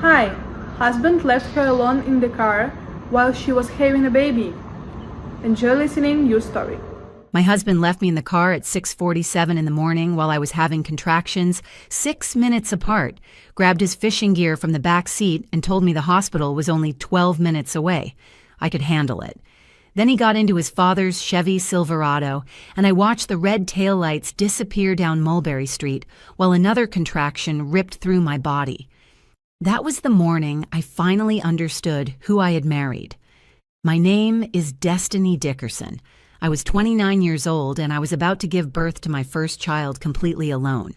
Hi, husband left her alone in the car while she was having a baby. Enjoy listening your story. My husband left me in the car at 6:47 in the morning while I was having contractions, 6 minutes apart, grabbed his fishing gear from the back seat and told me the hospital was only 12 minutes away. I could handle it. Then he got into his father's Chevy Silverado, and I watched the red taillights disappear down Mulberry Street while another contraction ripped through my body. That was the morning I finally understood who I had married. My name is Destiny Dickerson. I was 29 years old, and I was about to give birth to my first child completely alone.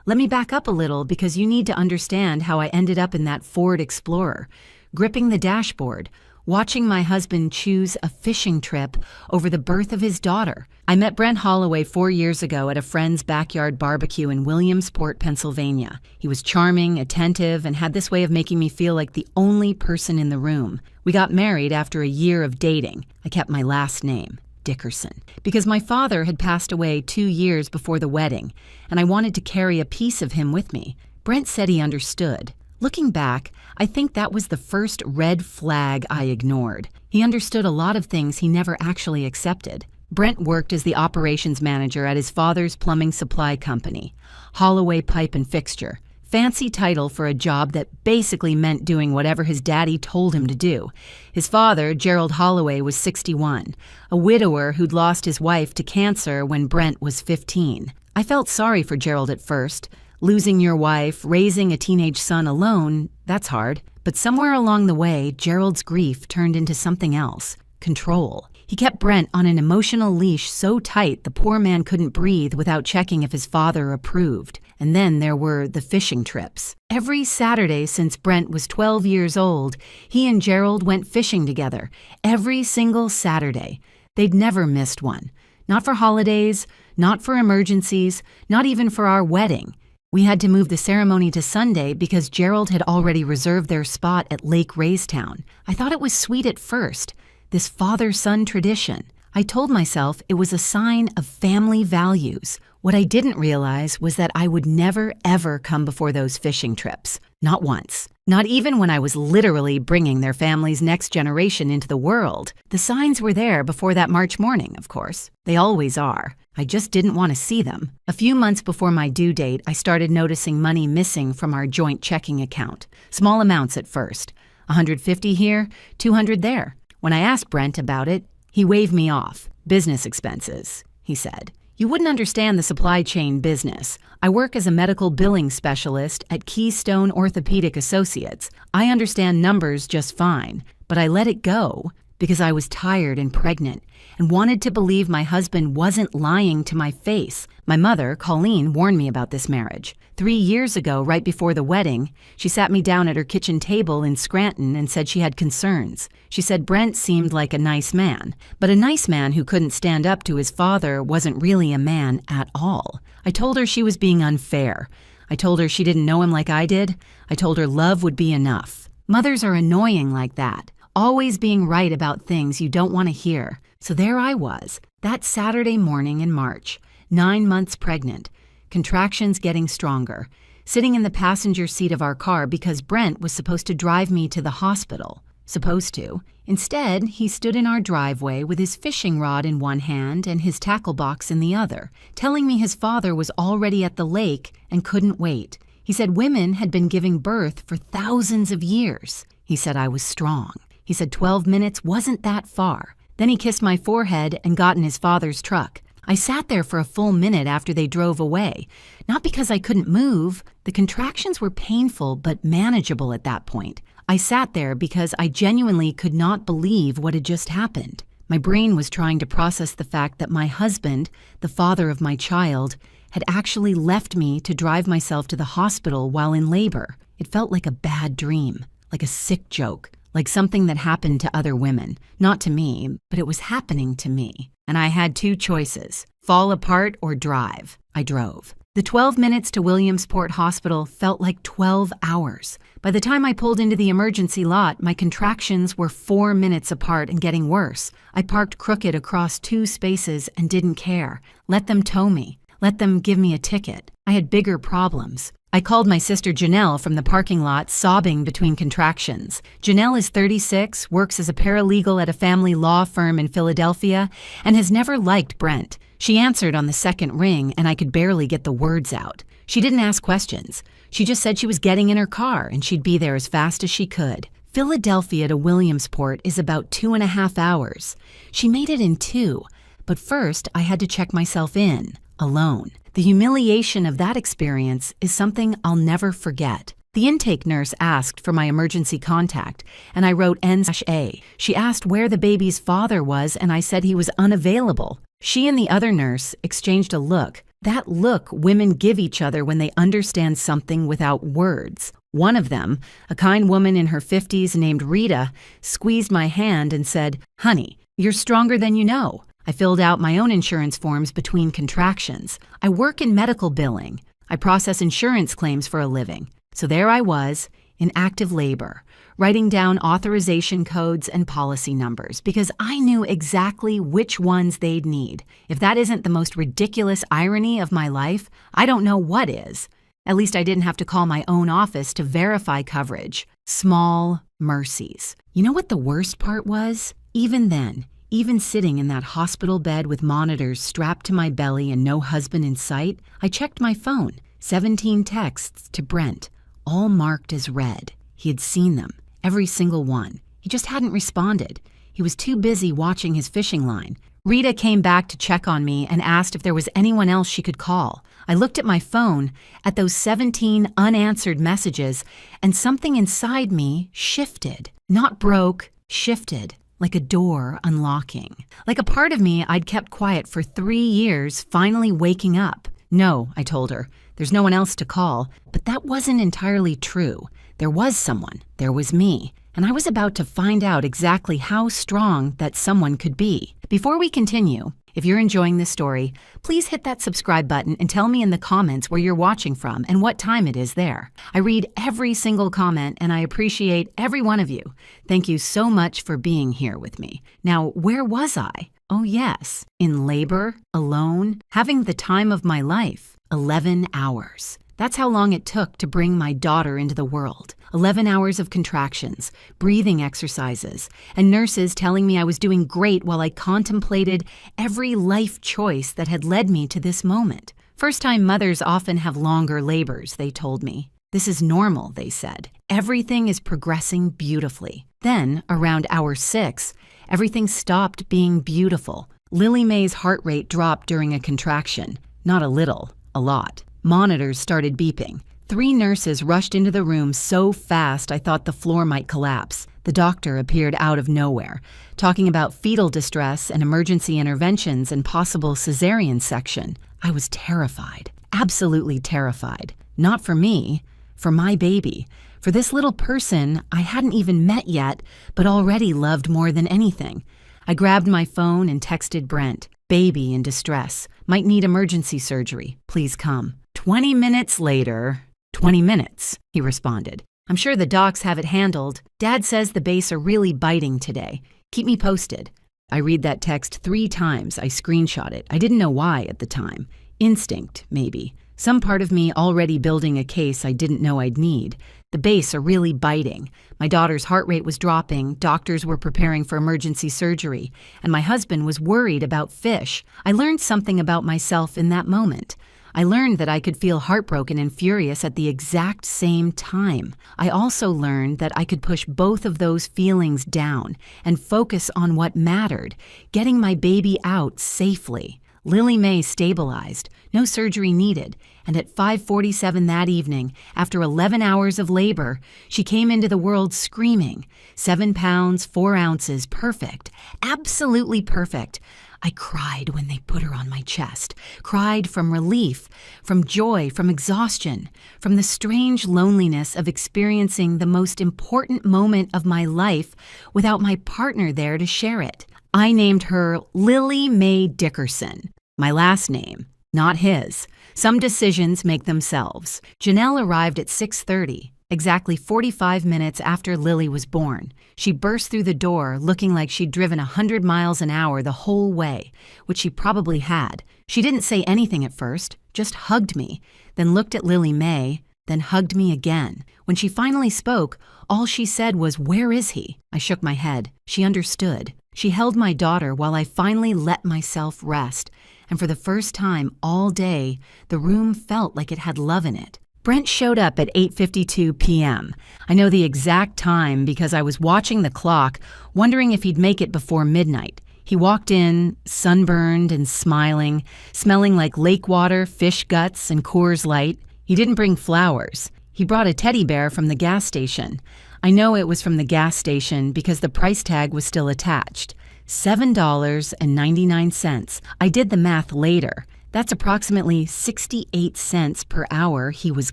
Let me back up a little because you need to understand how I ended up in that Ford Explorer, gripping the dashboard, watching my husband choose a fishing trip over the birth of his daughter. I met Brent Holloway 4 years ago at a friend's backyard barbecue in Williamsport, Pennsylvania. He was charming, attentive, and had this way of making me feel like the only person in the room. We got married after a year of dating. I kept my last name, Dickerson, because my father had passed away 2 years before the wedding, and I wanted to carry a piece of him with me. Brent said he understood. Looking back, I think that was the first red flag I ignored. He understood a lot of things he never actually accepted. Brent worked as the operations manager at his father's plumbing supply company, Holloway Pipe and Fixture. Fancy title for a job that basically meant doing whatever his daddy told him to do. His father, Gerald Holloway, was 61, a widower who'd lost his wife to cancer when Brent was 15. I felt sorry for Gerald at first. Losing your wife, raising a teenage son alone, that's hard. But somewhere along the way, Gerald's grief turned into something else: control. He kept Brent on an emotional leash so tight the poor man couldn't breathe without checking if his father approved. And then there were the fishing trips. Every Saturday since Brent was 12 years old, he and Gerald went fishing together. Every single Saturday. They'd never missed one. Not for holidays, not for emergencies, not even for our wedding. We had to move the ceremony to Sunday because Gerald had already reserved their spot at Lake Raystown. I thought it was sweet at first, this father-son tradition. I told myself it was a sign of family values. What I didn't realize was that I would never, ever come before those fishing trips. Not once. Not even when I was literally bringing their family's next generation into the world. The signs were there before that March morning, of course. They always are. I just didn't want to see them. A few months before my due date, I started noticing money missing from our joint checking account. Small amounts at first. 150 here, 200 there. When I asked Brent about it, he waved me off. Business expenses, he said. You wouldn't understand the supply chain business. I work as a medical billing specialist at Keystone Orthopedic Associates. I understand numbers just fine, but I let it go because I was tired and pregnant and wanted to believe my husband wasn't lying to my face. My mother, Colleen, warned me about this marriage. 3 years ago, right before the wedding, she sat me down at her kitchen table in Scranton and said she had concerns. She said Brent seemed like a nice man, but a nice man who couldn't stand up to his father wasn't really a man at all. I told her she was being unfair. I told her she didn't know him like I did. I told her love would be enough. Mothers are annoying like that, always being right about things you don't want to hear. So there I was, that Saturday morning in March, 9 months pregnant, contractions getting stronger, sitting in the passenger seat of our car because Brent was supposed to drive me to the hospital. Supposed to. Instead, he stood in our driveway with his fishing rod in one hand and his tackle box in the other, telling me his father was already at the lake and couldn't wait. He said women had been giving birth for thousands of years. He said I was strong. He said 12 minutes wasn't that far. Then he kissed my forehead and got in his father's truck. I sat there for a full minute after they drove away. Not because I couldn't move. The contractions were painful but manageable at that point. I sat there because I genuinely could not believe what had just happened. My brain was trying to process the fact that my husband, the father of my child, had actually left me to drive myself to the hospital while in labor. It felt like a bad dream, like a sick joke, like something that happened to other women. Not to me, but it was happening to me. And I had two choices: fall apart or drive. I drove. The 12 minutes to Williamsport Hospital felt like 12 hours. By the time I pulled into the emergency lot, my contractions were 4 minutes apart and getting worse. I parked crooked across 2 spaces and didn't care. Let them tow me. Let them give me a ticket. I had bigger problems. I called my sister Janelle from the parking lot, sobbing between contractions. Janelle is 36, works as a paralegal at a family law firm in Philadelphia, and has never liked Brent. She answered on the second ring, and I could barely get the words out. She didn't ask questions. She just said she was getting in her car, and she'd be there as fast as she could. Philadelphia to Williamsport is about 2.5 hours. She made it in 2, but first I had to check myself in, alone. The humiliation of that experience is something I'll never forget. The intake nurse asked for my emergency contact, and I wrote N-A. She asked where the baby's father was, and I said he was unavailable. She and the other nurse exchanged a look. That look women give each other when they understand something without words. One of them, a kind woman in her 50s named Rita, squeezed my hand and said, "Honey, you're stronger than you know." I filled out my own insurance forms between contractions. I work in medical billing. I process insurance claims for a living. So there I was, in active labor, writing down authorization codes and policy numbers because I knew exactly which ones they'd need. If that isn't the most ridiculous irony of my life, I don't know what is. At least I didn't have to call my own office to verify coverage. Small mercies. You know what the worst part was? Even then, even sitting in that hospital bed with monitors strapped to my belly and no husband in sight, I checked my phone. 17 texts to Brent, all marked as read. He had seen them, every single one. He just hadn't responded. He was too busy watching his fishing line. Rita came back to check on me and asked if there was anyone else she could call. I looked at my phone, at those 17 unanswered messages, and something inside me shifted. Not broke, shifted. Like a door unlocking. Like a part of me I'd kept quiet for 3 years finally waking up. No, I told her, there's no one else to call. But that wasn't entirely true. There was someone. There was me. And I was about to find out exactly how strong that someone could be. Before we continue, if you're enjoying this story, please hit that subscribe button and tell me in the comments where you're watching from and what time it is there. I read every single comment and I appreciate every one of you. Thank you so much for being here with me. Now, where was I? Oh yes, in labor, alone, having the time of my life. 11 hours. That's how long it took to bring my daughter into the world. 11 hours of contractions, breathing exercises, and nurses telling me I was doing great while I contemplated every life choice that had led me to this moment. First-time mothers often have longer labors, they told me. This is normal, they said. Everything is progressing beautifully. Then, around hour 6, everything stopped being beautiful. Lily Mae's heart rate dropped during a contraction. Not a little, a lot. Monitors started beeping. 3 nurses rushed into the room so fast I thought the floor might collapse. The doctor appeared out of nowhere, talking about fetal distress and emergency interventions and possible cesarean section. I was terrified, absolutely terrified. Not for me, for my baby, for this little person I hadn't even met yet, but already loved more than anything. I grabbed my phone and texted Brent. Baby in distress. Might need emergency surgery. Please come. 20 minutes later, 20 minutes, he responded. I'm sure the docs have it handled. Dad says the base are really biting today. Keep me posted. I read that text 3 times. I screenshot it. I didn't know why at the time. Instinct, maybe. Some part of me already building a case I didn't know I'd need. The base are really biting. My daughter's heart rate was dropping, doctors were preparing for emergency surgery, and my husband was worried about fish. I learned something about myself in that moment. I learned that I could feel heartbroken and furious at the exact same time. I also learned that I could push both of those feelings down and focus on what mattered, getting my baby out safely. Lily Mae stabilized, no surgery needed, and at 5:47 that evening, after 11 hours of labor, she came into the world screaming. 7 pounds, 4 ounces, perfect, absolutely perfect. I cried when they put her on my chest, cried from relief, from joy, from exhaustion, from the strange loneliness of experiencing the most important moment of my life without my partner there to share it. I named her Lily Mae Dickerson, my last name, not his. Some decisions make themselves. Janelle arrived at 6:30. Exactly 45 minutes after Lily was born. She burst through the door looking like she'd driven 100 miles an hour the whole way, which she probably had. She didn't say anything at first, just hugged me, then looked at Lily May, then hugged me again. When she finally spoke, all she said was, "Where is he?" I shook my head. She understood. She held my daughter while I finally let myself rest, and for the first time all day, the room felt like it had love in it. Brent showed up at 8:52 p.m. I know the exact time because I was watching the clock, wondering if he'd make it before midnight. He walked in, sunburned and smiling, smelling like lake water, fish guts, and Coors Light. He didn't bring flowers. He brought a teddy bear from the gas station. I know it was from the gas station because the price tag was still attached. $7.99. I did the math later. That's approximately 68 cents per hour he was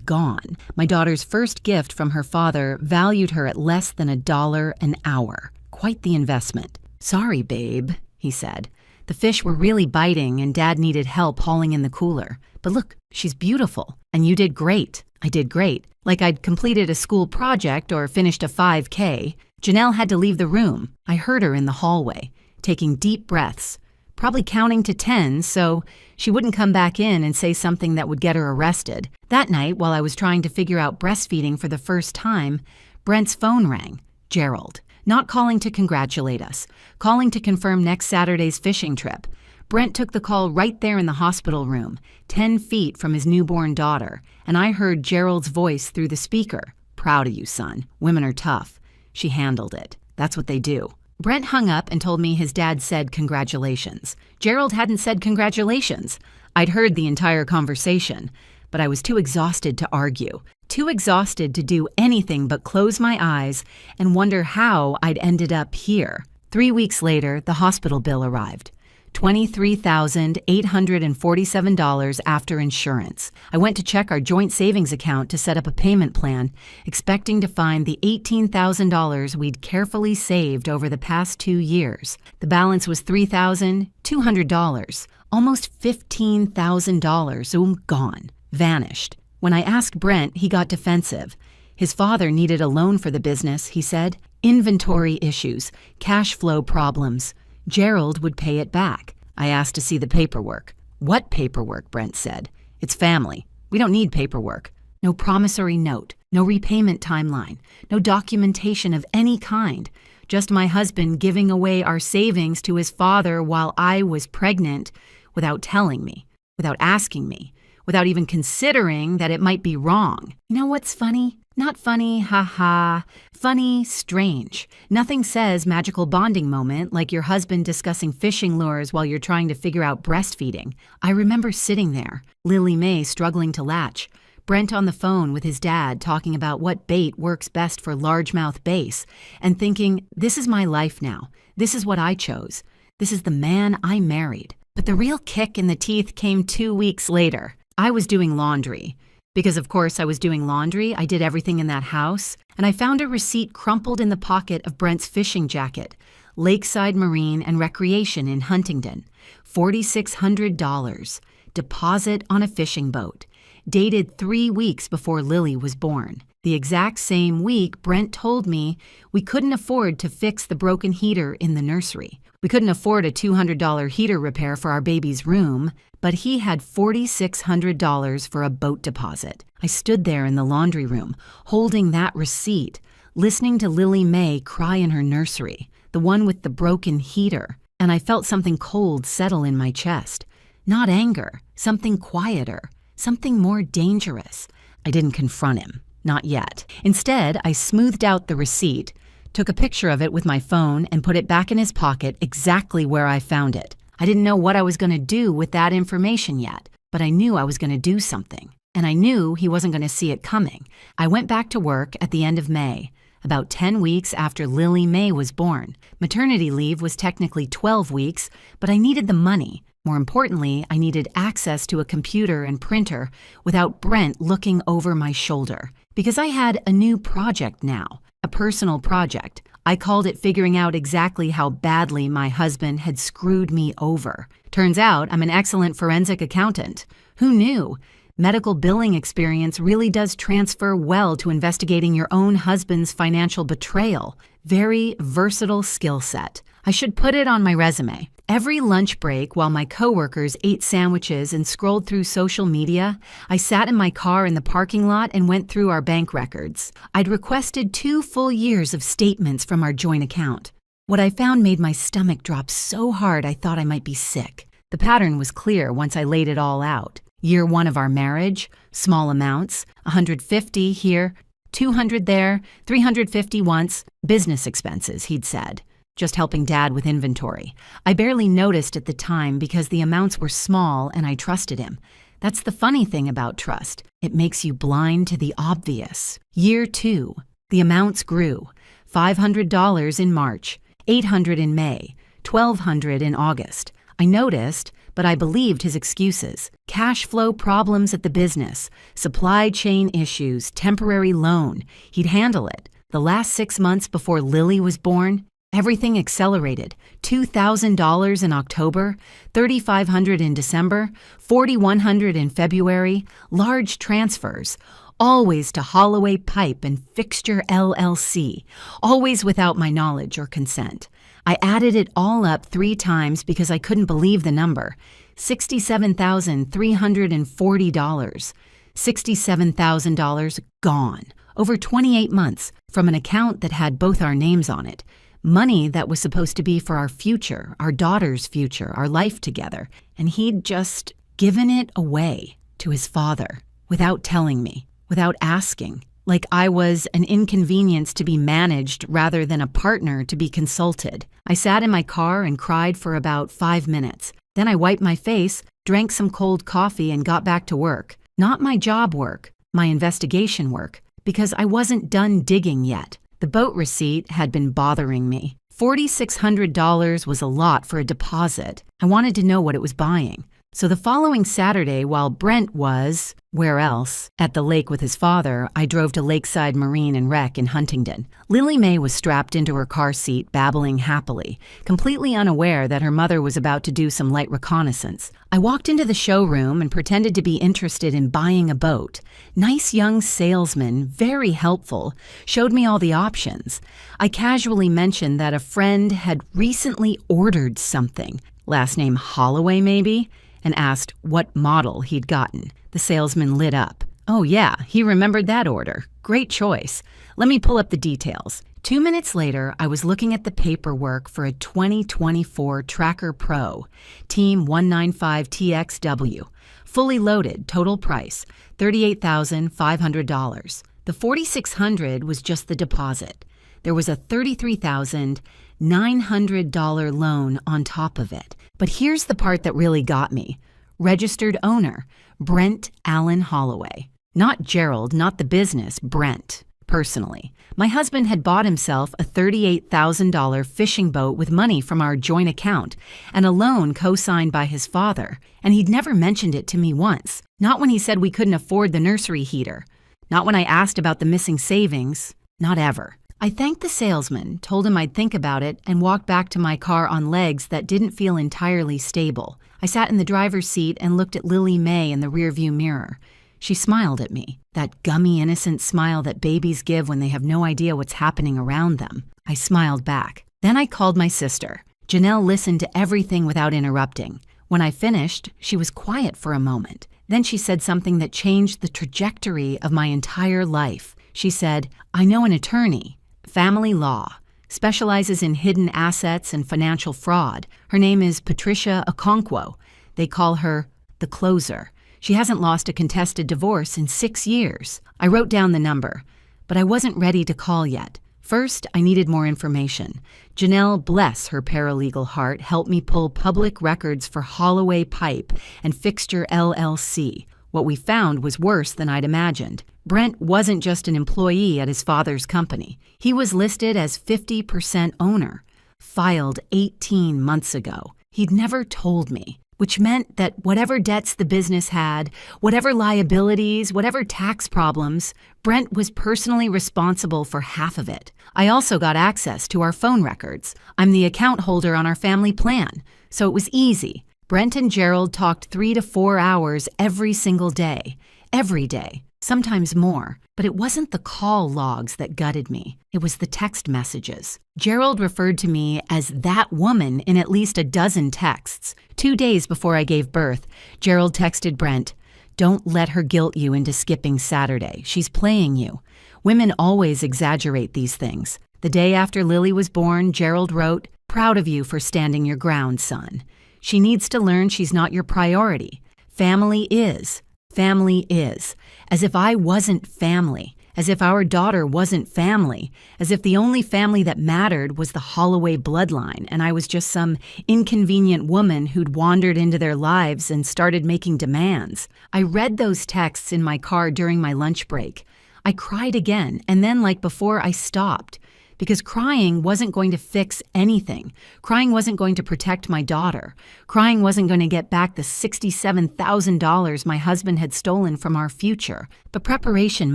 gone. My daughter's first gift from her father valued her at less than $1 an hour. Quite the investment. "Sorry, babe," he said. "The fish were really biting and Dad needed help hauling in the cooler. But look, she's beautiful. And you did great." I did great. Like I'd completed a school project or finished a 5K. Janelle had to leave the room. I heard her in the hallway, taking deep breaths, probably counting to 10 so she wouldn't come back in and say something that would get her arrested. That night, while I was trying to figure out breastfeeding for the first time, Brent's phone rang. Gerald. Not calling to congratulate us, calling to confirm next Saturday's fishing trip. Brent took the call right there in the hospital room, 10 feet from his newborn daughter, and I heard Gerald's voice through the speaker. "Proud of you, son. Women are tough." She handled it. That's what they do. Brent hung up and told me his dad said congratulations. Gerald hadn't said congratulations. I'd heard the entire conversation, but I was too exhausted to argue, too exhausted to do anything but close my eyes and wonder how I'd ended up here. 3 weeks later, the hospital bill arrived. $23,847 after insurance. I went to check our joint savings account to set up a payment plan, expecting to find the $18,000 we'd carefully saved over the past 2 years. The balance was $3,200, almost $15,000, gone, vanished. When I asked Brent, he got defensive. His father needed a loan for the business, he said. Inventory issues, cash flow problems. Gerald would pay it back. I asked to see the paperwork. "What paperwork?" Brent said. "It's family. We don't need paperwork. No promissory note, no repayment timeline, no documentation of any kind. Just my husband giving away our savings to his father while I was pregnant without telling me, without asking me, without even considering that it might be wrong. You know what's funny? Not funny, haha. Funny, strange. Nothing says magical bonding moment like your husband discussing fishing lures while you're trying to figure out breastfeeding. I remember sitting there, Lily May struggling to latch, Brent on the phone with his dad talking about what bait works best for largemouth bass, and thinking, this is my life now. This is what I chose. This is the man I married. But the real kick in the teeth came 2 weeks later. I was doing laundry. Because of course I was doing laundry, I did everything in that house, and I found a receipt crumpled in the pocket of Brent's fishing jacket, Lakeside Marine and Recreation in Huntington, $4,600, deposit on a fishing boat, dated 3 weeks before Lily was born. The exact same week, Brent told me we couldn't afford to fix the broken heater in the nursery. We couldn't afford a $200 heater repair for our baby's room, but he had $4,600 for a boat deposit. I stood there in the laundry room, holding that receipt, listening to Lily May cry in her nursery, the one with the broken heater, and I felt something cold settle in my chest. Not anger, something quieter, something more dangerous. I didn't confront him. Not yet. Instead, I smoothed out the receipt, took a picture of it with my phone, and put it back in his pocket exactly where I found it. I didn't know what I was going to do with that information yet, but I knew I was going to do something. And I knew he wasn't going to see it coming. I went back to work at the end of May, about 10 weeks after Lily May was born. Maternity leave was technically 12 weeks, but I needed the money. More importantly, I needed access to a computer and printer without Brent looking over my shoulder. Because I had a new project now, a personal project. I called it figuring out exactly how badly my husband had screwed me over. Turns out I'm an excellent forensic accountant. Who knew? Medical billing experience really does transfer well to investigating your own husband's financial betrayal. Very versatile skill set. I should put it on my resume. Every lunch break, while my coworkers ate sandwiches and scrolled through social media, I sat in my car in the parking lot and went through our bank records. I'd requested 2 full years of statements from our joint account. What I found made my stomach drop so hard I thought I might be sick. The pattern was clear once I laid it all out. Year 1 of our marriage, small amounts, $150 here, $200 there, $350 once, business expenses, he'd said. Just helping Dad with inventory. I barely noticed at the time because the amounts were small and I trusted him. That's the funny thing about trust. It makes you blind to the obvious. Year 2, the amounts grew. $500 in March, $800 in May, $1,200 in August. I noticed, but I believed his excuses. Cash flow problems at the business, supply chain issues, temporary loan. He'd handle it. The last 6 months before Lily was born, everything accelerated. $2,000 in October, $3,500 in December, $4,100 in February, large transfers, always to Holloway Pipe and Fixture LLC, always without my knowledge or consent. I added it all up 3 times because I couldn't believe the number. $67,340. $67,000 gone. Over 28 months, from an account that had both our names on it. Money that was supposed to be for our future, our daughter's future, our life together. And he'd just given it away to his father without telling me, without asking. Like I was an inconvenience to be managed rather than a partner to be consulted. I sat in my car and cried for about 5 minutes. Then I wiped my face, drank some cold coffee, and got back to work. Not my job work, my investigation work, because I wasn't done digging yet. The boat receipt had been bothering me. $4,600 was a lot for a deposit. I wanted to know what it was buying. So the following Saturday, while Brent was, where else, at the lake with his father, I drove to Lakeside Marine and Rec in Huntington. Lily Mae was strapped into her car seat, babbling happily, completely unaware that her mother was about to do some light reconnaissance. I walked into the showroom and pretended to be interested in buying a boat. Nice young salesman, very helpful, showed me all the options. I casually mentioned that a friend had recently ordered something, last name Holloway maybe, and asked what model he'd gotten. The salesman lit up. Oh yeah, he remembered that order. Great choice. Let me pull up the details. 2 minutes later, I was looking at the paperwork for a 2024 Tracker Pro, Team 195TXW. Fully loaded, total price, $38,500. The $4,600 was just the deposit. There was a $33,900 loan on top of it. But here's the part that really got me. Registered owner, Brent Allen Holloway. Not Gerald, not the business, Brent, personally. My husband had bought himself a $38,000 fishing boat with money from our joint account and a loan co-signed by his father. And he'd never mentioned it to me once. Not when he said we couldn't afford the nursery heater. Not when I asked about the missing savings. Not ever. I thanked the salesman, told him I'd think about it, and walked back to my car on legs that didn't feel entirely stable. I sat in the driver's seat and looked at Lily Mae in the rearview mirror. She smiled at me, that gummy, innocent smile that babies give when they have no idea what's happening around them. I smiled back. Then I called my sister. Janelle listened to everything without interrupting. When I finished, she was quiet for a moment. Then she said something that changed the trajectory of my entire life. She said, "I know an attorney. Family law, specializes in hidden assets and financial fraud. Her name is Patricia Okonkwo. They call her the closer. She hasn't lost a contested divorce in 6 years." I wrote down the number, but I wasn't ready to call yet. First, I needed more information. Janelle, bless her paralegal heart, helped me pull public records for Holloway Pipe and Fixture LLC. What we found was worse than I'd imagined. Brent wasn't just an employee at his father's company. He was listed as 50% owner, filed 18 months ago. He'd never told me, which meant that whatever debts the business had, whatever liabilities, whatever tax problems, Brent was personally responsible for half of it. I also got access to our phone records. I'm the account holder on our family plan, so it was easy. Brent and Gerald talked 3 to 4 hours every single day. Every day. Sometimes more. But it wasn't the call logs that gutted me. It was the text messages. Gerald referred to me as that woman in at least a dozen texts. 2 days before I gave birth, Gerald texted Brent, "Don't let her guilt you into skipping Saturday. She's playing you. Women always exaggerate these things." The day after Lily was born, Gerald wrote, "Proud of you for standing your ground, son. She needs to learn she's not your priority. Family is. Family is. As if I wasn't family. As if our daughter wasn't family. As if the only family that mattered was the Holloway bloodline and I was just some inconvenient woman who'd wandered into their lives and started making demands." I read those texts in my car during my lunch break. I cried again, and then like before, I stopped. Because crying wasn't going to fix anything. Crying wasn't going to protect my daughter. Crying wasn't going to get back the $67,000 my husband had stolen from our future. But preparation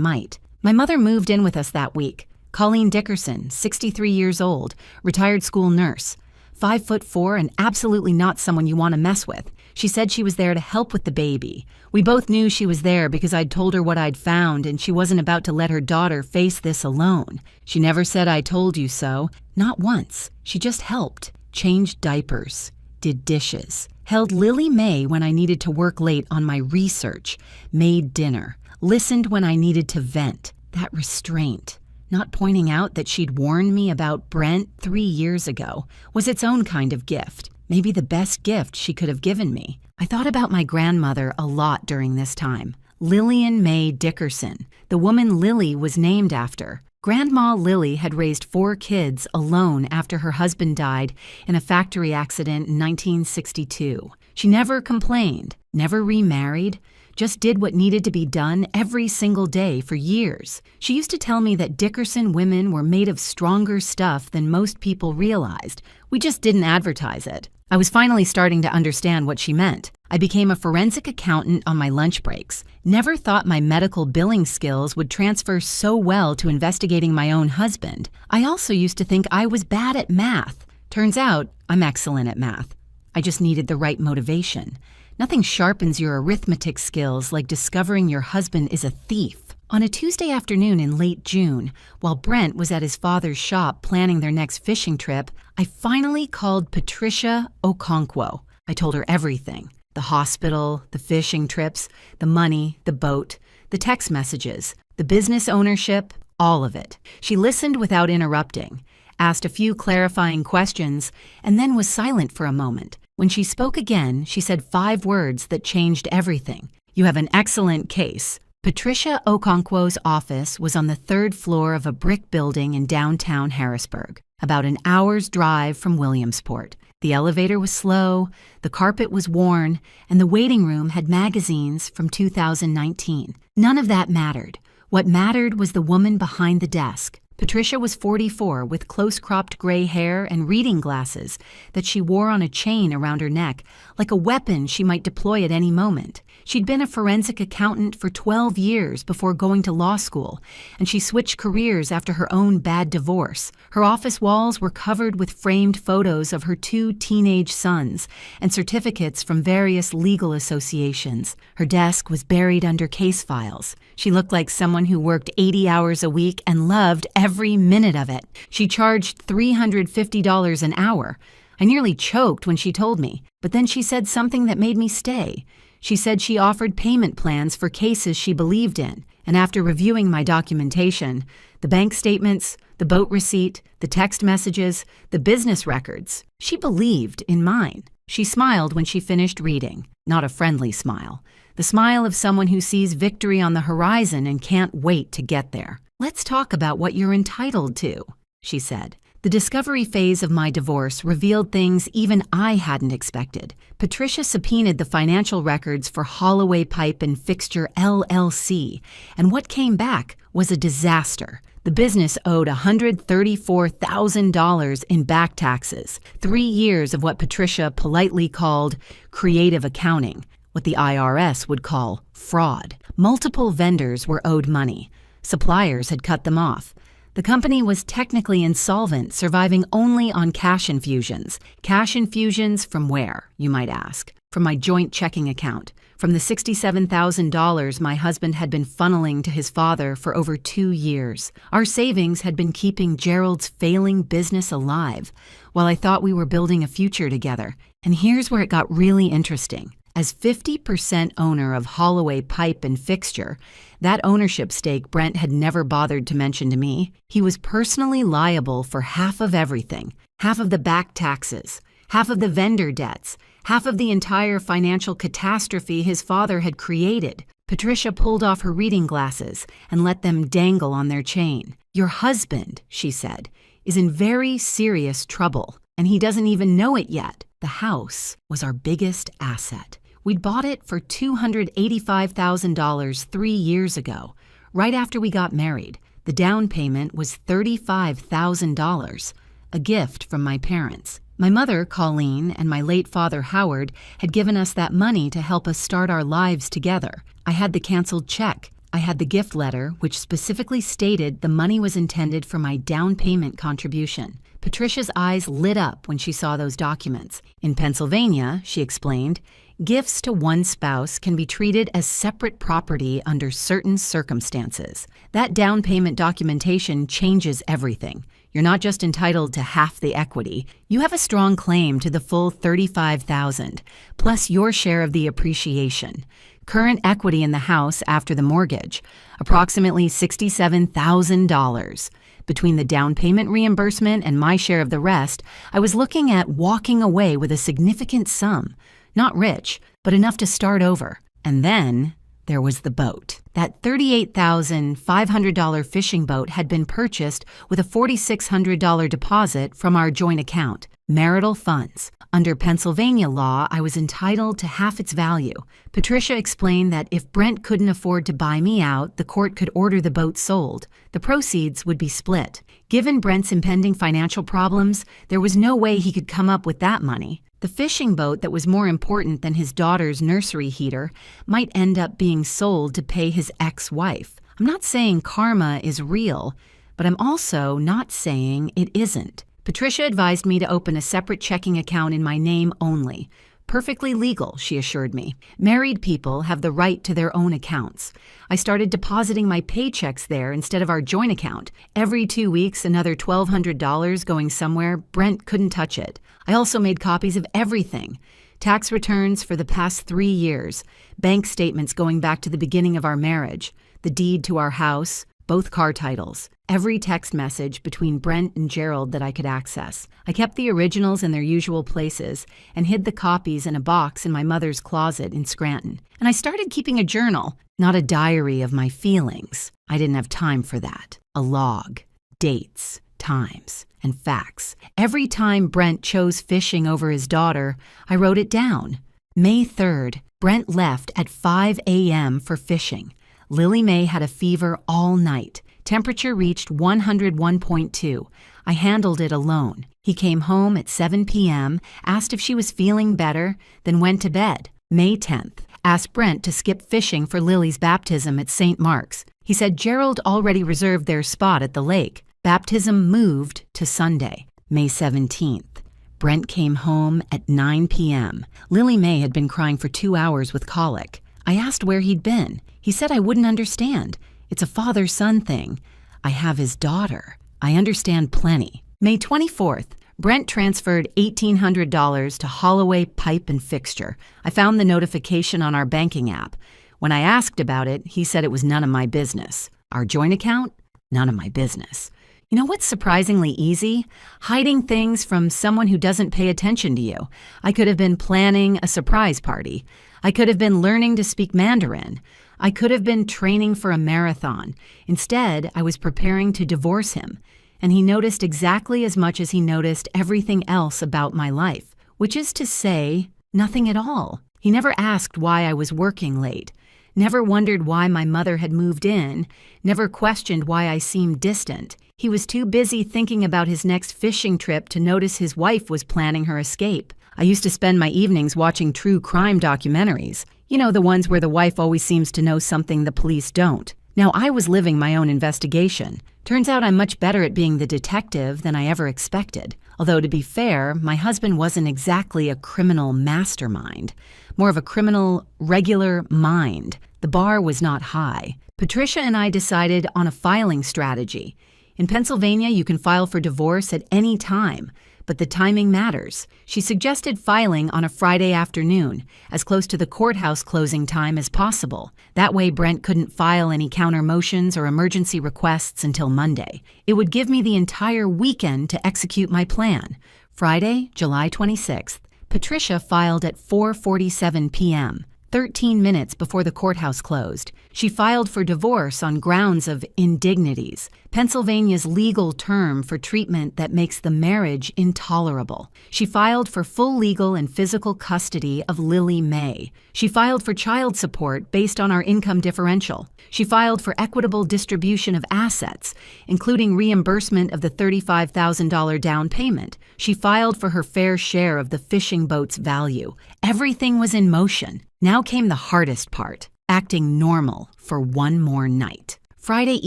might. My mother moved in with us that week. Colleen Dickerson, 63 years old, retired school nurse. 5'4" and absolutely not someone you want to mess with. She said she was there to help with the baby. We both knew she was there because I'd told her what I'd found and she wasn't about to let her daughter face this alone. She never said "I told you so." Not once. She just helped. Changed diapers. Did dishes. Held Lily May when I needed to work late on my research. Made dinner. Listened when I needed to vent. That restraint. Not pointing out that she'd warned me about Brent 3 years ago was its own kind of gift. Maybe the best gift she could have given me. I thought about my grandmother a lot during this time. Lillian May Dickerson, the woman Lily was named after. Grandma Lily had raised 4 kids alone after her husband died in a factory accident in 1962. She never complained, never remarried, just did what needed to be done every single day for years. She used to tell me that Dickerson women were made of stronger stuff than most people realized. We just didn't advertise it. I was finally starting to understand what she meant. I became a forensic accountant on my lunch breaks. Never thought my medical billing skills would transfer so well to investigating my own husband. I also used to think I was bad at math. Turns out, I'm excellent at math. I just needed the right motivation. Nothing sharpens your arithmetic skills like discovering your husband is a thief. On a Tuesday afternoon in late June, while Brent was at his father's shop planning their next fishing trip, I finally called Patricia Okonkwo. I told her everything. The hospital, the fishing trips, the money, the boat, the text messages, the business ownership, all of it. She listened without interrupting, asked a few clarifying questions, and then was silent for a moment. When she spoke again, she said 5 words that changed everything. "You have an excellent case." Patricia Okonkwo's office was on the 3rd floor of a brick building in downtown Harrisburg, about an hour's drive from Williamsport. The elevator was slow, the carpet was worn, and the waiting room had magazines from 2019. None of that mattered. What mattered was the woman behind the desk. Patricia was 44 with close-cropped gray hair and reading glasses that she wore on a chain around her neck, like a weapon she might deploy at any moment. She'd been a forensic accountant for 12 years before going to law school, and she switched careers after her own bad divorce. Her office walls were covered with framed photos of her 2 teenage sons and certificates from various legal associations. Her desk was buried under case files. She looked like someone who worked 80 hours a week and loved every minute of it. She charged $350 an hour. I nearly choked when she told me, but then she said something that made me stay. She said she offered payment plans for cases she believed in, and after reviewing my documentation, the bank statements, the boat receipt, the text messages, the business records, she believed in mine. She smiled when she finished reading, not a friendly smile. The smile of someone who sees victory on the horizon and can't wait to get there. "Let's talk about what you're entitled to," she said. The discovery phase of my divorce revealed things even I hadn't expected. Patricia subpoenaed the financial records for Holloway Pipe and Fixture LLC, and what came back was a disaster. The business owed $134,000 in back taxes, 3 years of what Patricia politely called creative accounting, what the IRS would call fraud. Multiple vendors were owed money. Suppliers had cut them off. The company was technically insolvent, surviving only on cash infusions. Cash infusions from where, you might ask? from my joint checking account, from the $67,000 my husband had been funneling to his father for over 2 years. Our savings had been keeping Gerald's failing business alive, while I thought we were building a future together. And here's where it got really interesting. As 50% owner of Holloway Pipe and Fixture, that ownership stake Brent had never bothered to mention to me, he was personally liable for half of everything, half of the back taxes, half of the vendor debts, half of the entire financial catastrophe his father had created. Patricia pulled off her reading glasses and let them dangle on their chain. "Your husband," she said, "is in very serious trouble, and he doesn't even know it yet." The house was our biggest asset. We'd bought it for $285,000 3 years ago, right after we got married. The down payment was $35,000, a gift from my parents. My mother, Colleen, and my late father, Howard, had given us that money to help us start our lives together. I had the canceled check. I had the gift letter, which specifically stated the money was intended for my down payment contribution. Patricia's eyes lit up when she saw those documents. In Pennsylvania, she explained, gifts to one spouse can be treated as separate property under certain circumstances. That down payment documentation changes everything. You're not just entitled to half the equity. You have a strong claim to the full $35,000, plus your share of the appreciation. Current equity in the house after the mortgage, approximately $67,000. Between the down payment reimbursement and my share of the rest, I was looking at walking away with a significant sum. Not rich, but enough to start over. And then there was the boat. That $38,500 fishing boat had been purchased with a $4,600 deposit from our joint account, marital funds. Under Pennsylvania law, I was entitled to half its value. Patricia explained that if Brent couldn't afford to buy me out, the court could order the boat sold. The proceeds would be split. Given Brent's impending financial problems, there was no way he could come up with that money. The fishing boat that was more important than his daughter's nursery heater might end up being sold to pay his ex-wife. I'm not saying karma is real, but I'm also not saying it isn't. Patricia advised me to open a separate checking account in my name only. Perfectly legal, she assured me. Married people have the right to their own accounts. I started depositing my paychecks there instead of our joint account. Every 2 weeks, another $1,200 going somewhere. Brent couldn't touch it. I also made copies of everything. Tax returns for the past 3 years, bank statements going back to the beginning of our marriage, the deed to our house, both car titles, every text message between Brent and Gerald that I could access. I kept the originals in their usual places and hid the copies in a box in my mother's closet in Scranton. And I started keeping a journal, not a diary of my feelings. I didn't have time for that. A log, dates, times, and facts. Every time Brent chose fishing over his daughter, I wrote it down. May 3rd, Brent left at 5 a.m. for fishing. Lily Mae had a fever all night. Temperature reached 101.2. I handled it alone. He came home at 7 p.m., asked if she was feeling better, then went to bed. May 10th, asked Brent to skip fishing for Lily's baptism at St. Mark's. He said Gerald already reserved their spot at the lake. Baptism moved to Sunday. May 17th, Brent came home at 9 p.m. Lily Mae had been crying for 2 hours with colic. I asked where he'd been. He said I wouldn't understand. It's a father-son thing. I have his daughter. I understand plenty. May 24th, Brent transferred $1,800 to Holloway Pipe and Fixture. I found the notification on our banking app. When I asked about it, he said it was none of my business. Our joint account? None of my business. You know what's surprisingly easy? Hiding things from someone who doesn't pay attention to you. I could have been planning a surprise party. I could have been learning to speak Mandarin. I could have been training for a marathon. Instead, I was preparing to divorce him. And he noticed exactly as much as he noticed everything else about my life, which is to say, nothing at all. He never asked why I was working late, never wondered why my mother had moved in, never questioned why I seemed distant. He was too busy thinking about his next fishing trip to notice his wife was planning her escape. I used to spend my evenings watching true crime documentaries. You know, the ones where the wife always seems to know something the police don't. Now, I was living my own investigation. Turns out I'm much better at being the detective than I ever expected. Although, to be fair, my husband wasn't exactly a criminal mastermind, more of a criminal regular mind. The bar was not high. Patricia and I decided on a filing strategy. In Pennsylvania, you can file for divorce at any time, but the timing matters. She suggested filing on a Friday afternoon, as close to the courthouse closing time as possible. That way, Brent couldn't file any counter motions or emergency requests until Monday. It would give me the entire weekend to execute my plan. Friday, July 26th, Patricia filed at 4:47 p.m., 13 minutes before the courthouse closed. She filed for divorce on grounds of indignities, Pennsylvania's legal term for treatment that makes the marriage intolerable. She filed for full legal and physical custody of Lily May. She filed for child support based on our income differential. She filed for equitable distribution of assets, including reimbursement of the $35,000 down payment. She filed for her fair share of the fishing boat's value. Everything was in motion. Now came the hardest part, acting normal for one more night. Friday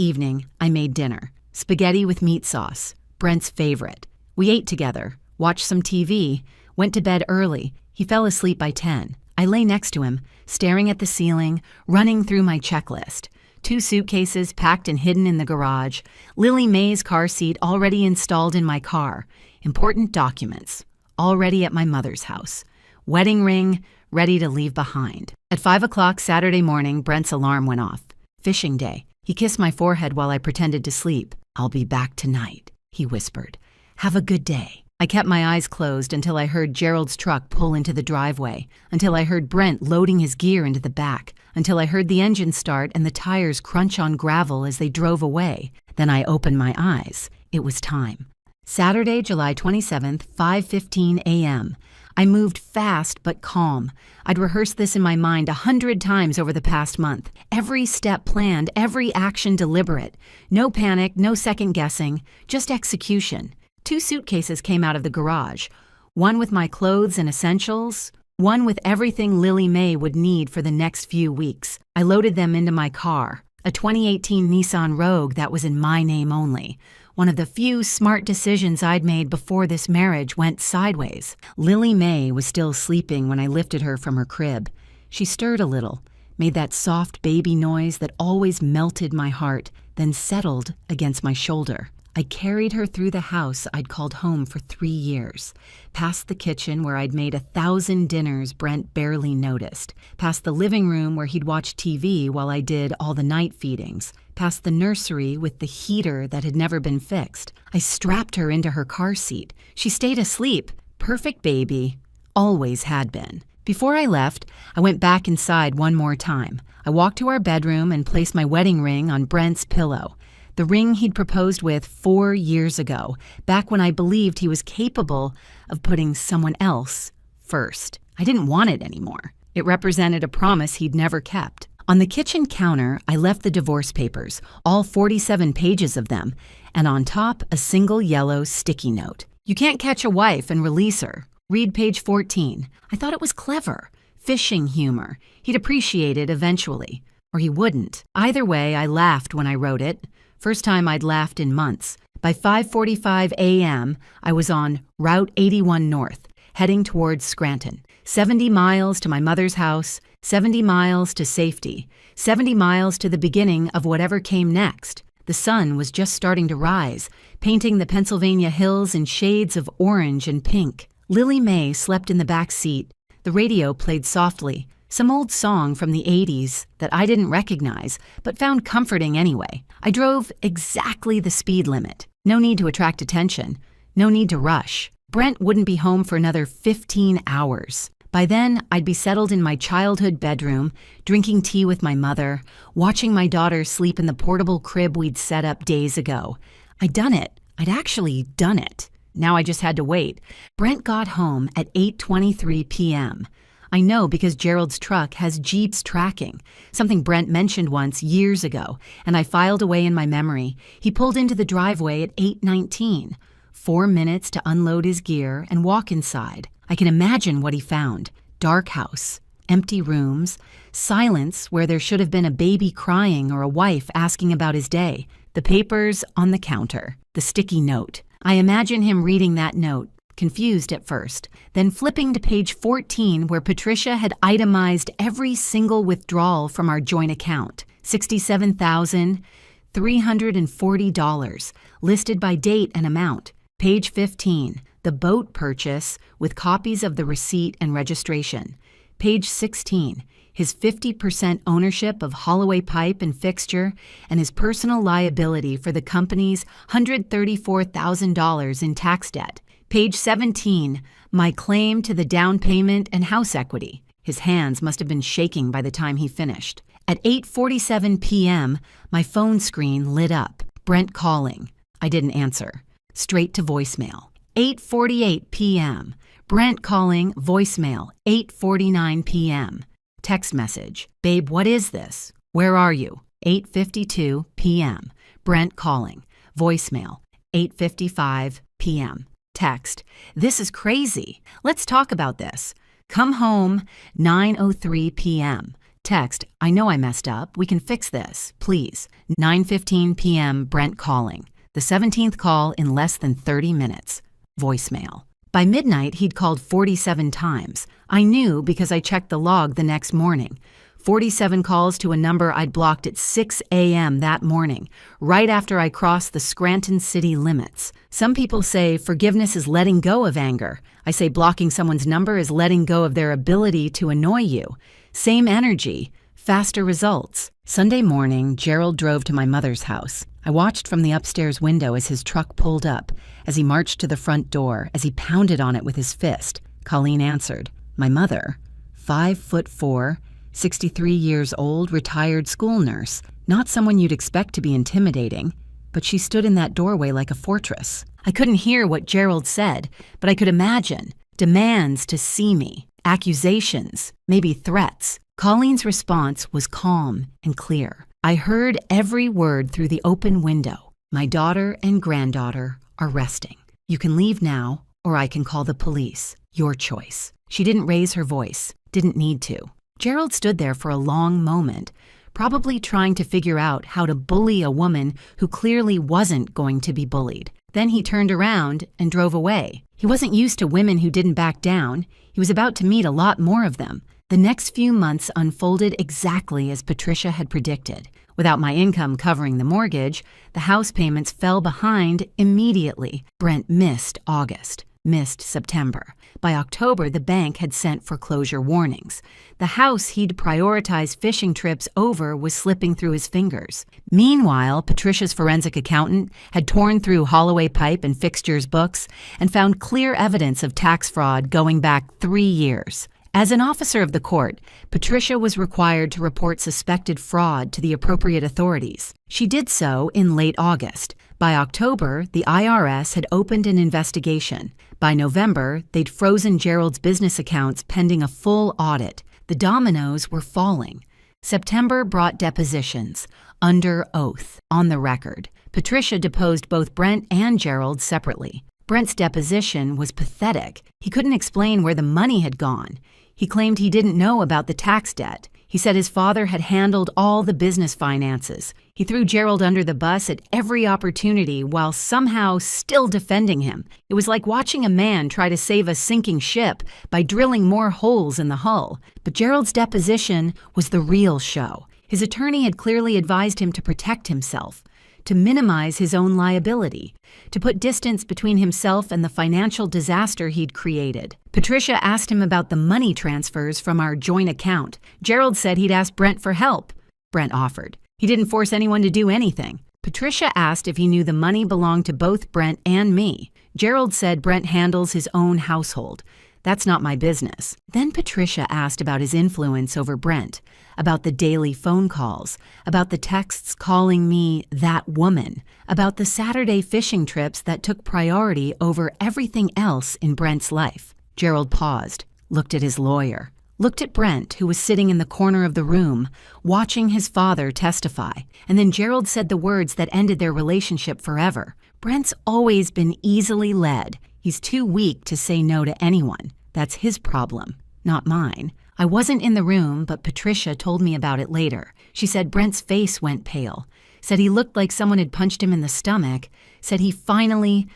evening, I made dinner. Spaghetti with meat sauce, Brent's favorite. We ate together, watched some TV, went to bed early. He fell asleep by 10. I lay next to him, staring at the ceiling, running through my checklist. 2 suitcases packed and hidden in the garage. Lily May's car seat already installed in my car. Important documents, already at my mother's house. Wedding ring, ready to leave behind. At 5 o'clock Saturday morning, Brent's alarm went off. Fishing day. He kissed my forehead while I pretended to sleep. "I'll be back tonight," he whispered. "Have a good day." I kept my eyes closed until I heard Gerald's truck pull into the driveway, until I heard Brent loading his gear into the back, until I heard the engine start and the tires crunch on gravel as they drove away. Then I opened my eyes. It was time. Saturday, July 27th, 5:15 a.m. I moved fast but calm. I'd rehearsed this in my mind 100 times over the past month. Every step planned, every action deliberate. No panic, no second guessing, just execution. 2 suitcases came out of the garage. One with my clothes and essentials, one with everything Lily May would need for the next few weeks. I loaded them into my car, a 2018 Nissan Rogue that was in my name only. One of the few smart decisions I'd made before this marriage went sideways. Lily May was still sleeping when I lifted her from her crib. She stirred a little, made that soft baby noise that always melted my heart, then settled against my shoulder. I carried her through the house I'd called home for 3 years, past the kitchen where I'd made 1,000 dinners Brent barely noticed, past the living room where he'd watch TV while I did all the night feedings, past the nursery with the heater that had never been fixed. I strapped her into her car seat. She stayed asleep. Perfect baby. Always had been. Before I left, I went back inside one more time. I walked to our bedroom and placed my wedding ring on Brent's pillow. The ring he'd proposed with 4 years ago, back when I believed he was capable of putting someone else first. I didn't want it anymore. It represented a promise he'd never kept. On the kitchen counter, I left the divorce papers, all 47 pages of them, and on top, a single yellow sticky note. "You can't catch a wife and release her. Read page 14. I thought it was clever. Fishing humor. He'd appreciate it eventually. Or he wouldn't. Either way, I laughed when I wrote it. First time I'd laughed in months. By 5:45 a.m., I was on Route 81 North, heading towards Scranton. 70 miles to my mother's house, 70 miles to safety, 70 miles to the beginning of whatever came next. The sun was just starting to rise, painting the Pennsylvania hills in shades of orange and pink. Lily May slept in the back seat. The radio played softly, some old song from the 80s that I didn't recognize, but found comforting anyway. I drove exactly the speed limit. No need to attract attention. No need to rush. Brent wouldn't be home for another 15 hours. By then, I'd be settled in my childhood bedroom, drinking tea with my mother, watching my daughter sleep in the portable crib we'd set up days ago. I'd done it. I'd actually done it. Now I just had to wait. Brent got home at 8:23 p.m. I know because Gerald's truck has Jeep's tracking, something Brent mentioned once years ago, and I filed away in my memory. He pulled into the driveway at 8:19. 4 minutes to unload his gear and walk inside. I can imagine what he found. Dark house, empty rooms, silence where there should have been a baby crying or a wife asking about his day. The papers on the counter, the sticky note. I imagine him reading that note, confused at first, then flipping to page 14 where Patricia had itemized every single withdrawal from our joint account, $67,340, listed by date and amount. Page 15, the boat purchase with copies of the receipt and registration. Page 16, his 50% ownership of Holloway Pipe and Fixture and his personal liability for the company's $134,000 in tax debt. Page 17, my claim to the down payment and house equity. His hands must have been shaking by the time he finished. At 8:47 p.m., my phone screen lit up. Brent calling. I didn't answer. Straight to voicemail. 8:48 p.m. Brent calling, voicemail. 8:49 p.m. Text message. Babe, what is this? Where are you? 8:52 p.m. Brent calling, voicemail. 8:55 p.m. Text. This is crazy. Let's talk about this. Come home, 9:03 p.m. Text. I know I messed up. We can fix this. Please. 9:15 p.m. Brent calling. The 17th call in less than 30 minutes. Voicemail. By midnight, he'd called 47 times. I knew because I checked the log the next morning. 47 calls to a number I'd blocked at 6 a.m. that morning, right after I crossed the Scranton city limits. Some people say forgiveness is letting go of anger. I say blocking someone's number is letting go of their ability to annoy you. Same energy, faster results. Sunday morning, Gerald drove to my mother's house. I watched from the upstairs window as his truck pulled up, as he marched to the front door, as he pounded on it with his fist. Colleen answered. My mother, 5'4", 63 years old, retired school nurse. Not someone you'd expect to be intimidating, but she stood in that doorway like a fortress. I couldn't hear what Gerald said, but I could imagine. Demands to see me, accusations, maybe threats. Colleen's response was calm and clear. I heard every word through the open window. My daughter and granddaughter are resting. You can leave now, or I can call the police. Your choice. She didn't raise her voice, didn't need to. Gerald stood there for a long moment, probably trying to figure out how to bully a woman who clearly wasn't going to be bullied. Then he turned around and drove away. He wasn't used to women who didn't back down. He was about to meet a lot more of them. The next few months unfolded exactly as Patricia had predicted. Without my income covering the mortgage, the house payments fell behind immediately. Brent missed August, missed September. By October, the bank had sent foreclosure warnings. The house he'd prioritized fishing trips over was slipping through his fingers. Meanwhile, Patricia's forensic accountant had torn through Holloway Pipe and Fixture's books and found clear evidence of tax fraud going back 3 years. As an officer of the court, Patricia was required to report suspected fraud to the appropriate authorities. She did so in late August. By October, the IRS had opened an investigation. By November, they'd frozen Gerald's business accounts pending a full audit. The dominoes were falling. September brought depositions, under oath, on the record. Patricia deposed both Brent and Gerald separately. Brent's deposition was pathetic. He couldn't explain where the money had gone. He claimed he didn't know about the tax debt. He said his father had handled all the business finances. He threw Gerald under the bus at every opportunity while somehow still defending him. It was like watching a man try to save a sinking ship by drilling more holes in the hull. But Gerald's deposition was the real show. His attorney had clearly advised him to protect himself, to minimize his own liability, to put distance between himself and the financial disaster he'd created. Patricia asked him about the money transfers from our joint account. Gerald said he'd asked Brent for help. Brent offered. He didn't force anyone to do anything. Patricia asked if he knew the money belonged to both Brent and me. Gerald said Brent handles his own household. That's not my business. Then Patricia asked about his influence over Brent, about the daily phone calls, about the texts calling me that woman, about the Saturday fishing trips that took priority over everything else in Brent's life. Gerald paused, looked at his lawyer, looked at Brent, who was sitting in the corner of the room, watching his father testify, and then Gerald said the words that ended their relationship forever. Brent's always been easily led. He's too weak to say no to anyone. That's his problem, not mine. I wasn't in the room, but Patricia told me about it later. She said Brent's face went pale, said he looked like someone had punched him in the stomach, said he finally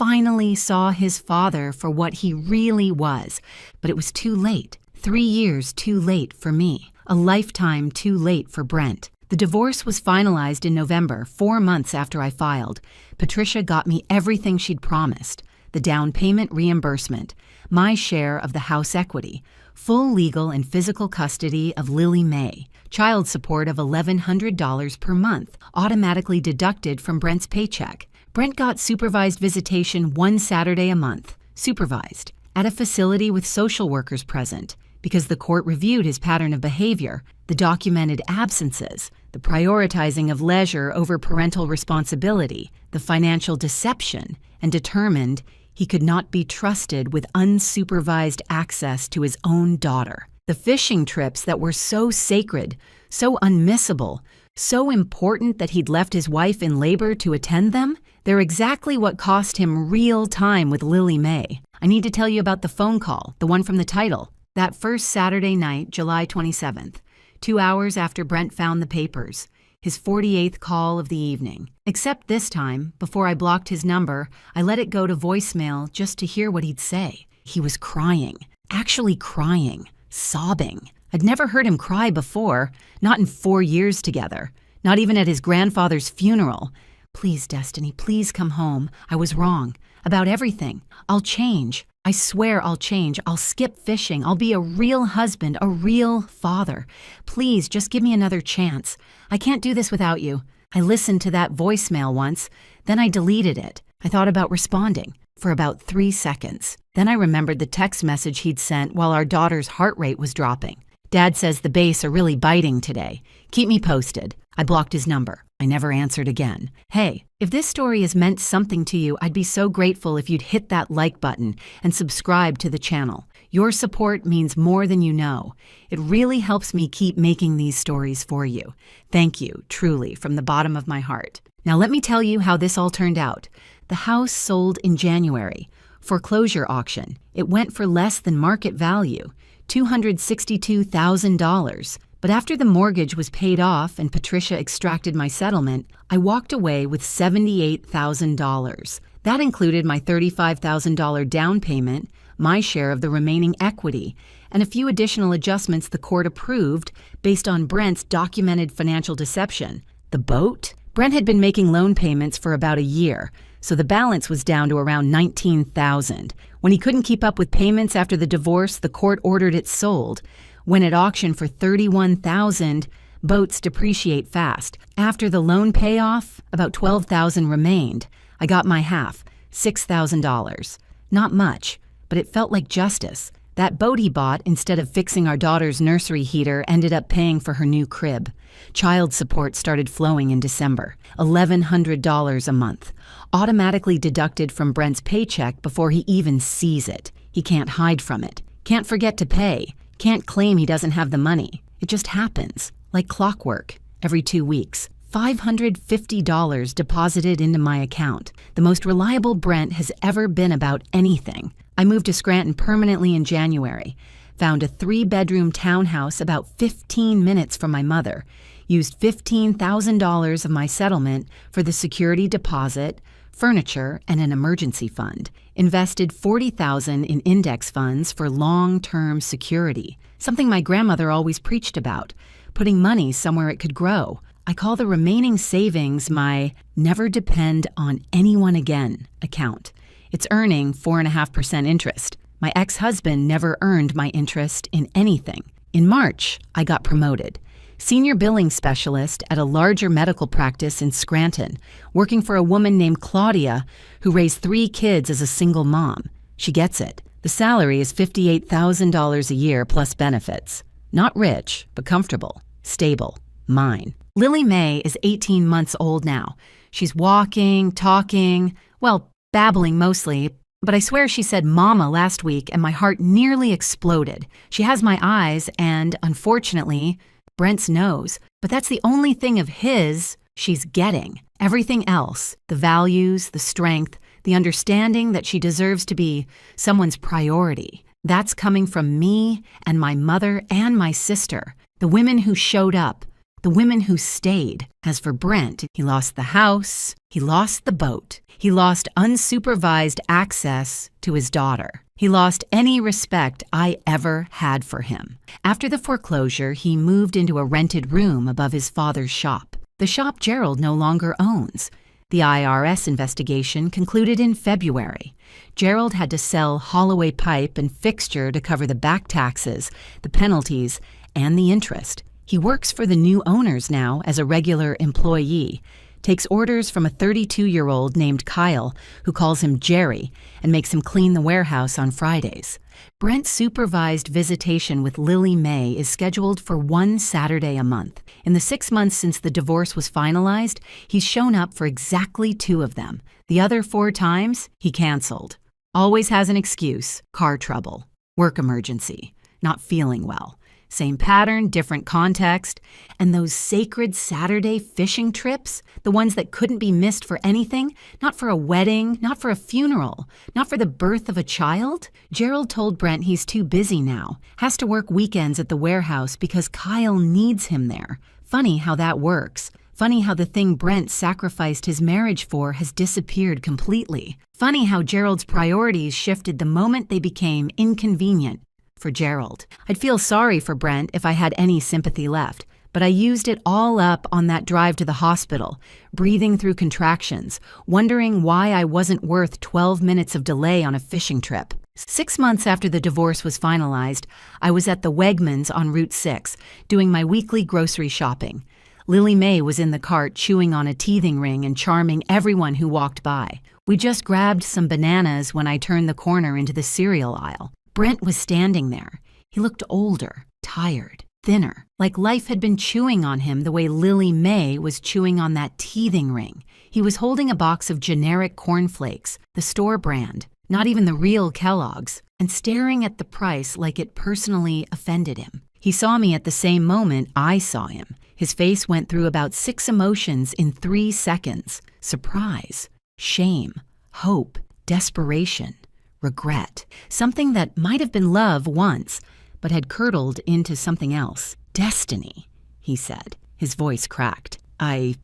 finally saw his father for what he really was, but it was too late. 3 years too late for me. A lifetime too late for Brent. The divorce was finalized in November, 4 months after I filed. Patricia got me everything she'd promised: the down payment reimbursement, my share of the house equity, full legal and physical custody of Lily May, child support of $1,100 per month, automatically deducted from Brent's paycheck. Brent got supervised visitation 1 Saturday a month, supervised, at a facility with social workers present, because the court reviewed his pattern of behavior, the documented absences, the prioritizing of leisure over parental responsibility, the financial deception, and determined he could not be trusted with unsupervised access to his own daughter. The fishing trips that were so sacred, so unmissable, so important that he'd left his wife in labor to attend them, they're exactly what cost him real time with Lily May. I need to tell you about the phone call, the one from the title. That first Saturday night, July 27th, 2 hours after Brent found the papers, his 48th call of the evening. Except this time, before I blocked his number, I let it go to voicemail just to hear what he'd say. He was crying, actually crying, sobbing. I'd never heard him cry before, not in 4 years together, not even at his grandfather's funeral. Please, Destiny, please come home. I was wrong. About everything. I'll change. I swear I'll change. I'll skip fishing. I'll be a real husband, a real father. Please, just give me another chance. I can't do this without you. I listened to that voicemail once, then I deleted it. I thought about responding for about 3 seconds. Then I remembered the text message he'd sent while our daughter's heart rate was dropping. Dad says the bass are really biting today. Keep me posted. I blocked his number. I never answered again. Hey, if this story has meant something to you, I'd be so grateful if you'd hit that like button and subscribe to the channel. Your support means more than you know. It really helps me keep making these stories for you. Thank you, truly, from the bottom of my heart. Now let me tell you how this all turned out. The house sold in January. Foreclosure auction. It went for less than market value, $262,000. But after the mortgage was paid off and Patricia extracted my settlement, I walked away with $78,000. That included my $35,000 down payment, my share of the remaining equity, and a few additional adjustments the court approved based on Brent's documented financial deception. The boat? Brent had been making loan payments for about a year, so the balance was down to around $19,000. When he couldn't keep up with payments after the divorce, the court ordered it sold. When at auction for $31,000, boats depreciate fast. After the loan payoff, about $12,000 remained. I got my half, $6,000. Not much, but it felt like justice. That boat he bought, instead of fixing our daughter's nursery heater, ended up paying for her new crib. Child support started flowing in December, $1,100 a month, automatically deducted from Brent's paycheck before he even sees it. He can't hide from it, can't forget to pay. Can't claim he doesn't have the money. It just happens, like clockwork, every 2 weeks. $550 deposited into my account, the most reliable Brent has ever been about anything. I moved to Scranton permanently in January, found a 3-bedroom townhouse about 15 minutes from my mother, used $15,000 of my settlement for the security deposit, furniture, and an emergency fund. Invested $40,000 in index funds for long-term security, something my grandmother always preached about, putting money somewhere it could grow. I call the remaining savings my never depend on anyone again account. It's earning 4.5% interest. My ex-husband never earned my interest in anything. In March, I got promoted. Senior billing specialist at a larger medical practice in Scranton, working for a woman named Claudia who raised 3 kids as a single mom. She gets it. The salary is $58,000 a year plus benefits. Not rich, but comfortable, stable, mine. Lily May is 18 months old now. She's walking, talking, well, babbling mostly, but I swear she said mama last week and my heart nearly exploded. She has my eyes and, unfortunately, Brent's nose, but that's the only thing of his she's getting. Everything else, the values, the strength, the understanding that she deserves to be someone's priority, that's coming from me and my mother and my sister, the women who showed up, the women who stayed. As for Brent, he lost the house, he lost the boat, he lost unsupervised access to his daughter. He lost any respect I ever had for him. After the foreclosure, he moved into a rented room above his father's shop, the shop Gerald no longer owns. The IRS investigation concluded in February. Gerald had to sell Holloway pipe and fixture to cover the back taxes, the penalties, and the interest. He works for the new owners now as a regular employee, takes orders from a 32-year-old named Kyle, who calls him Jerry, and makes him clean the warehouse on Fridays. Brent's supervised visitation with Lily May is scheduled for one Saturday a month. In the 6 months since the divorce was finalized, he's shown up for exactly 2 of them. The other 4 times, he canceled. Always has an excuse: car trouble, work emergency, not feeling well. Same pattern, different context. And those sacred Saturday fishing trips, the ones that couldn't be missed for anything, not for a wedding, not for a funeral, not for the birth of a child. Gerald told Brent he's too busy now, has to work weekends at the warehouse because Kyle needs him there. Funny how that works. Funny how the thing Brent sacrificed his marriage for has disappeared completely. Funny how Gerald's priorities shifted the moment they became inconvenient for Gerald. I'd feel sorry for Brent if I had any sympathy left, but I used it all up on that drive to the hospital, breathing through contractions, wondering why I wasn't worth 12 minutes of delay on a fishing trip. 6 months after the divorce was finalized, I was at the Wegmans on Route 6, doing my weekly grocery shopping. Lily May was in the cart chewing on a teething ring and charming everyone who walked by. We just grabbed some bananas when I turned the corner into the cereal aisle. Brent was standing there. He looked older, tired, thinner, like life had been chewing on him the way Lily May was chewing on that teething ring. He was holding a box of generic cornflakes, the store brand, not even the real Kellogg's, and staring at the price like it personally offended him. He saw me at the same moment I saw him. His face went through about 6 emotions in 3 seconds: surprise, shame, hope, desperation, regret. Something that might have been love once, but had curdled into something else. Destiny, he said. His voice cracked. I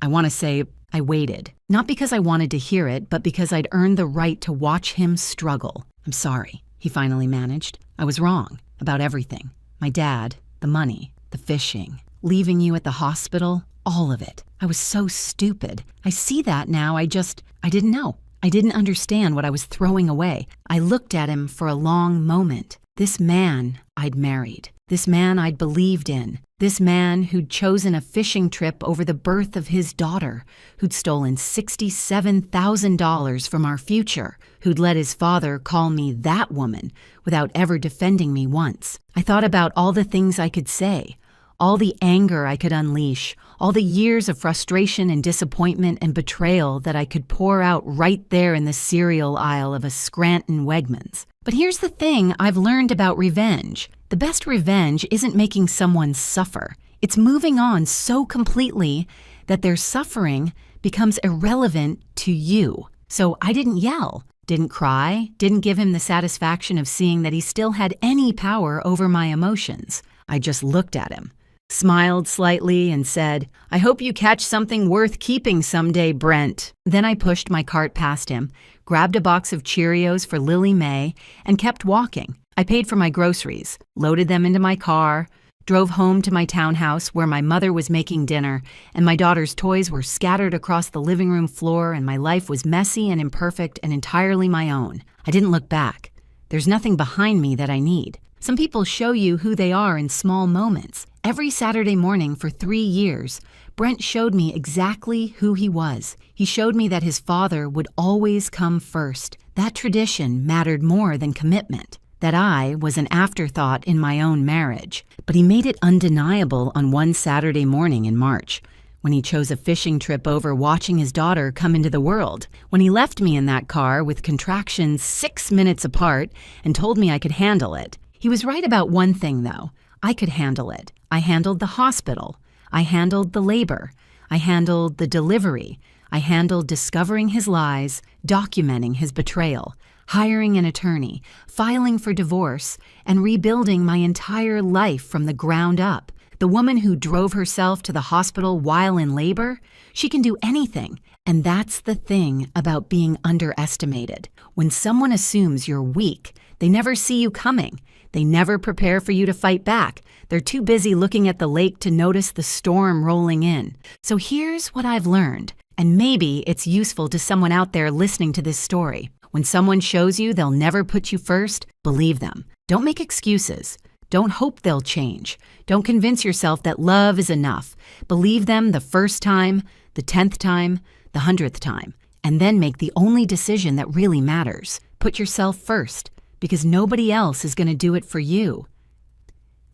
want to say I waited. Not because I wanted to hear it, but because I'd earned the right to watch him struggle. I'm sorry, he finally managed. I was wrong about everything. My dad, the money, the fishing, leaving you at the hospital, all of it. I was so stupid. I see that now. I didn't know. I didn't understand what I was throwing away. I looked at him for a long moment. This man I'd married. This man I'd believed in. This man who'd chosen a fishing trip over the birth of his daughter, who'd stolen $67,000 from our future, who'd let his father call me that woman without ever defending me once. I thought about all the things I could say, all the anger I could unleash, all the years of frustration and disappointment and betrayal that I could pour out right there in the cereal aisle of a Scranton Wegmans. But here's the thing I've learned about revenge. The best revenge isn't making someone suffer. It's moving on so completely that their suffering becomes irrelevant to you. So I didn't yell, didn't cry, didn't give him the satisfaction of seeing that he still had any power over my emotions. I just looked at him, smiled slightly, and said, "I hope you catch something worth keeping someday, Brent." Then I pushed my cart past him, grabbed a box of Cheerios for Lily May, and kept walking. I paid for my groceries, loaded them into my car, drove home to my townhouse where my mother was making dinner, and my daughter's toys were scattered across the living room floor, and my life was messy and imperfect and entirely my own. I didn't look back. There's nothing behind me that I need. Some people show you who they are in small moments. Every Saturday morning for 3 years, Brent showed me exactly who he was. He showed me that his father would always come first. That tradition mattered more than commitment. That I was an afterthought in my own marriage. But he made it undeniable on one Saturday morning in March, when he chose a fishing trip over watching his daughter come into the world, when he left me in that car with contractions 6 minutes apart and told me I could handle it. He was right about one thing, though. I could handle it. I handled the hospital. I handled the labor. I handled the delivery. I handled discovering his lies, documenting his betrayal, hiring an attorney, filing for divorce, and rebuilding my entire life from the ground up. The woman who drove herself to the hospital while in labor, she can do anything. And that's the thing about being underestimated. When someone assumes you're weak, they never see you coming. They never prepare for you to fight back. They're too busy looking at the lake to notice the storm rolling in. So here's what I've learned, and maybe it's useful to someone out there listening to this story. When someone shows you they'll never put you first, believe them. Don't make excuses. Don't hope they'll change. Don't convince yourself that love is enough. Believe them the first time, the 10th time, the 100th time, and then make the only decision that really matters. Put yourself first, because nobody else is going to do it for you.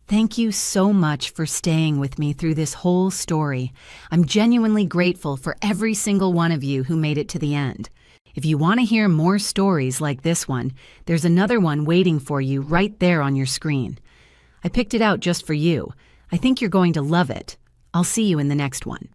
Thank you so much for staying with me through this whole story. I'm genuinely grateful for every single one of you who made it to the end. If you want to hear more stories like this one, there's another one waiting for you right there on your screen. I picked it out just for you. I think you're going to love it. I'll see you in the next one.